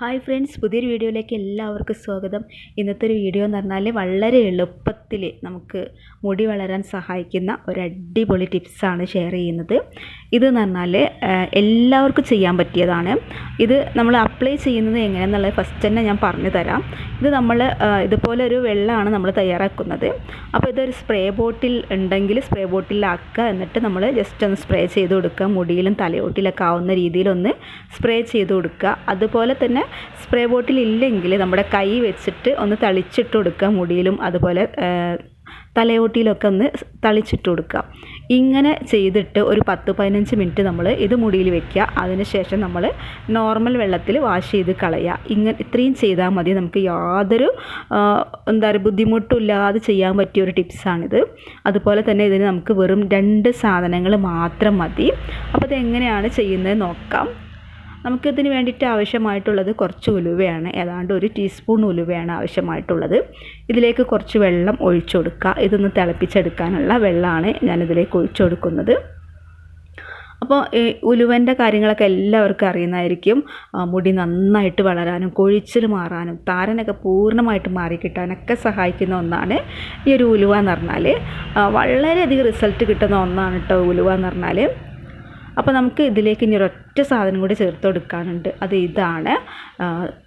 Hi friends, പുതിയൊരു വീഡിയോയിലേക്ക് എല്ലാവർക്കും സ്വാഗതം. ഇന്നത്തെ ഒരു വീഡിയോ എന്ന് പറഞ്ഞാൽ വളരെ എളുപ്പത്തിൽ നമുക്ക് മുടി വളരാൻ സഹായിക്കുന്ന ഒരു അടിപൊളി ടിപ്സാണ് ഷെയർ ചെയ്യുന്നത്. ഇതെന്ന് പറഞ്ഞാൽ എല്ലാവർക്കും ചെയ്യാൻ പറ്റിയതാണ്. ഇത് നമ്മൾ അപ്ലൈ ചെയ്യുന്നത് എങ്ങനെയെന്നുള്ളത് ഫസ്റ്റ് തന്നെ ഞാൻ പറഞ്ഞു തരാം. ഇത് നമ്മൾ ഇതുപോലെ ഒരു വെള്ളമാണ് നമ്മൾ തയ്യാറാക്കുന്നത്. അപ്പോൾ ഇതൊരു സ്പ്രേ ബോട്ടിൽ ഉണ്ടെങ്കിൽ സ്പ്രേ ബോട്ടിലാക്കുക, എന്നിട്ട് നമ്മൾ ജസ്റ്റ് ഒന്ന് സ്പ്രേ ചെയ്ത് കൊടുക്കുക. മുടിയിലും തലയോട്ടിലൊക്കെ ആവുന്ന രീതിയിലൊന്ന് സ്പ്രേ ചെയ്ത് കൊടുക്കുക. അതുപോലെ തന്നെ സ്പ്രേ ബോട്ടിൽ ഇല്ലെങ്കിൽ നമ്മുടെ കൈ വെച്ചിട്ട് ഒന്ന് തളിച്ചിട്ട് കൊടുക്കുക. മുടിയിലും അതുപോലെ തലയോട്ടിയിലൊക്കെ ഒന്ന് തളിച്ചിട്ട് കൊടുക്കുക. ഇങ്ങനെ ചെയ്തിട്ട് ഒരു 10-15 മിനിറ്റ് നമ്മൾ ഇത് മുടിയിൽ വെക്കുക. അതിനുശേഷം നമ്മൾ നോർമൽ വെള്ളത്തിൽ വാഷ് ചെയ്ത് കളയുക. ഇത്രയും ചെയ്താൽ മതി. നമുക്ക് യാതൊരു ബുദ്ധിമുട്ടും ഇല്ലാതെ ചെയ്യാൻ പറ്റിയ ഒരു ടിപ്സാണിത്. അതുപോലെ തന്നെ ഇതിന് നമുക്ക് വെറും 2 സാധനങ്ങൾ മാത്രം മതി. അപ്പോൾ ഇതെങ്ങനെയാണ് ചെയ്യുന്നത് നോക്കാം. നമുക്കിതിന് വേണ്ടിയിട്ട് ആവശ്യമായിട്ടുള്ളത് കുറച്ച് ഉലുവയാണ്. ഏതാണ്ട് 1 ടീസ്പൂൺ ഉലുവയാണ് ആവശ്യമായിട്ടുള്ളത്. ഇതിലേക്ക് കുറച്ച് വെള്ളം ഒഴിച്ചു കൊടുക്കുക. ഇതൊന്ന് തിളപ്പിച്ചെടുക്കാനുള്ള വെള്ളമാണ് ഞാനിതിലേക്ക് ഒഴിച്ചു കൊടുക്കുന്നത്. അപ്പോൾ ഉലുവൻ്റെ കാര്യങ്ങളൊക്കെ എല്ലാവർക്കും അറിയുന്നതായിരിക്കും. മുടി നന്നായിട്ട് വളരാനും കൊഴിച്ചിൽ മാറാനും താരനൊക്കെ പൂർണ്ണമായിട്ട് മാറിക്കിട്ടാനൊക്കെ സഹായിക്കുന്ന ഒന്നാണ് ഈ ഒരു ഉലുവ എന്ന് പറഞ്ഞാൽ. വളരെയധികം റിസൾട്ട് കിട്ടുന്ന ഒന്നാണ് കേട്ടോ ഉലുവ എന്ന് പറഞ്ഞാൽ. അപ്പോൾ നമുക്ക് ഇതിലേക്ക് ഇനി ഒരൊറ്റ സാധനം കൂടി ചേർത്ത് കൊടുക്കാനുണ്ട്. അത് ഇതാണ്,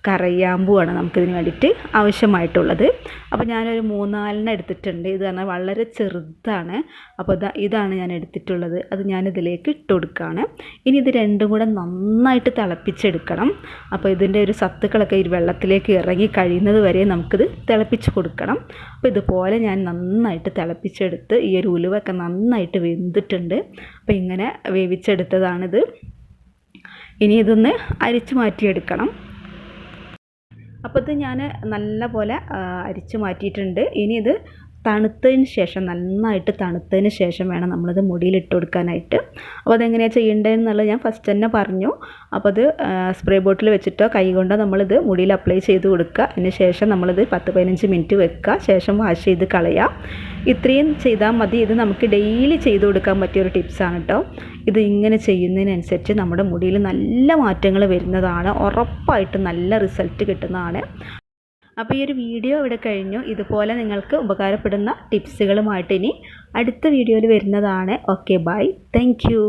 കറയാമ്പൂവാണ് നമുക്കിതിന് വേണ്ടിയിട്ട് ആവശ്യമായിട്ടുള്ളത്. അപ്പോൾ ഞാനൊരു 3-4 എടുത്തിട്ടുണ്ട്. ഇത് പറഞ്ഞാൽ വളരെ ചെറുതാണ്. അപ്പോൾ ഇതാണ് ഞാൻ എടുത്തിട്ടുള്ളത്. അത് ഞാനിതിലേക്ക് ഇട്ട് കൊടുക്കുകയാണ്. ഇനി ഇത് രണ്ടും കൂടെ നന്നായിട്ട് തിളപ്പിച്ചെടുക്കണം. അപ്പോൾ ഇതിൻ്റെ ഒരു സത്തുക്കളൊക്കെ ഈ വെള്ളത്തിലേക്ക് ഇറങ്ങി കഴിയുന്നത് വരെ നമുക്കിത് തിളപ്പിച്ച് കൊടുക്കണം. അപ്പോൾ ഇതുപോലെ ഞാൻ നന്നായിട്ട് തിളപ്പിച്ചെടുത്ത് ഈ ഒരു ഉലുവൊക്കെ നന്നായിട്ട് വെന്തിട്ടുണ്ട്. അപ്പോൾ ഇങ്ങനെ വേവിച്ചെടുത്തതാണിത്. ഇനി ഇതൊന്ന് അരിച്ചു മാറ്റിയെടുക്കണം. അപ്പോൾ ഇത് ഞാൻ നല്ല പോലെ അരിച്ചു മാറ്റിയിട്ടുണ്ട്. ഇനി ഇത് തണുത്തതിന് ശേഷം, നന്നായിട്ട് തണുത്തതിന് ശേഷം വേണം നമ്മളിത് മുടിയിലിട്ട് കൊടുക്കാനായിട്ട്. അപ്പോൾ അതെങ്ങനെയാണ് ചെയ്യേണ്ടതെന്നുള്ളത് ഞാൻ ഫസ്റ്റ് തന്നെ പറഞ്ഞു. അപ്പോൾ അത് സ്പ്രേ ബോട്ടിൽ വെച്ചിട്ടോ കൈ കൊണ്ടോ നമ്മളിത് മുടിയിൽ അപ്ലൈ ചെയ്ത് കൊടുക്കുക. അതിന് ശേഷം നമ്മളിത് 10-15 മിനിറ്റ് വെക്കുക. ശേഷം വാഷ് ചെയ്ത് കളയുക. ഇത്രയും ചെയ്താൽ മതി. ഇത് നമുക്ക് ഡെയിലി ചെയ്ത് കൊടുക്കാൻ പറ്റിയൊരു ടിപ്സാണ് കേട്ടോ. ഇത് ഇങ്ങനെ ചെയ്യുന്നതിനനുസരിച്ച് നമ്മുടെ മുടിയിൽ നല്ല മാറ്റങ്ങൾ വരുന്നതാണ്. ഉറപ്പായിട്ടും നല്ല റിസൾട്ട് കിട്ടുന്നതാണ്. അപ്പോൾ ഈ ഒരു വീഡിയോ ഇവിടെ കഴിഞ്ഞു. ഇതുപോലെ നിങ്ങൾക്ക് ഉപകാരപ്പെടുന്ന ടിപ്സുകളുമായിട്ട് ഇനി അടുത്ത വീഡിയോയിൽ വരുന്നതാണ്. Okay, bye, thank U.